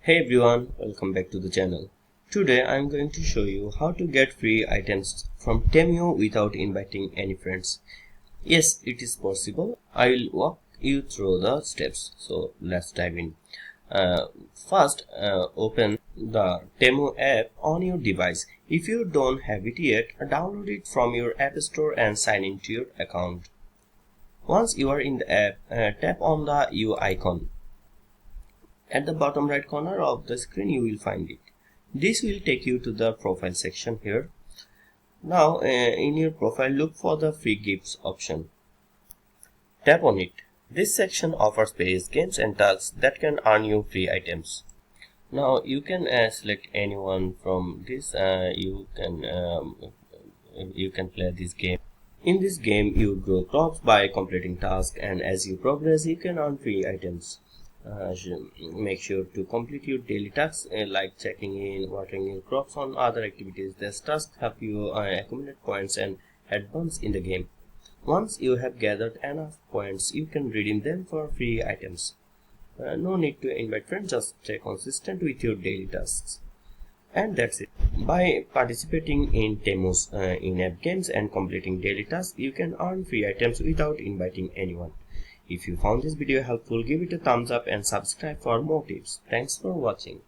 Hey everyone, welcome back to the channel. Today I am going to show you how to get free items from Temu without inviting any friends. Yes, it is possible. I will walk you through the steps. So let's dive in. First, open the Temu app on your device. If you don't have it yet, download it from your app store and sign into your account. Once you are in the app, tap on the U icon. At the bottom right corner of the screen you will find it. This will take you to the profile section here. Now in your profile look for the free gifts option. Tap on it. This section offers various games and tasks that can earn you free items. Now you can select anyone from this. You can play this game. In this game you grow crops by completing tasks, and as you progress you can earn free items. Make sure to complete your daily tasks like checking in, watering your crops, on other activities. These tasks help you accumulate points and advance in the game. Once you have gathered enough points, you can redeem them for free items. No need to invite friends, just stay consistent with your daily tasks. And that's it. By participating in Temu's in-app games and completing daily tasks, you can earn free items without inviting anyone. If you found this video helpful, give it a thumbs up and subscribe for more tips. Thanks for watching.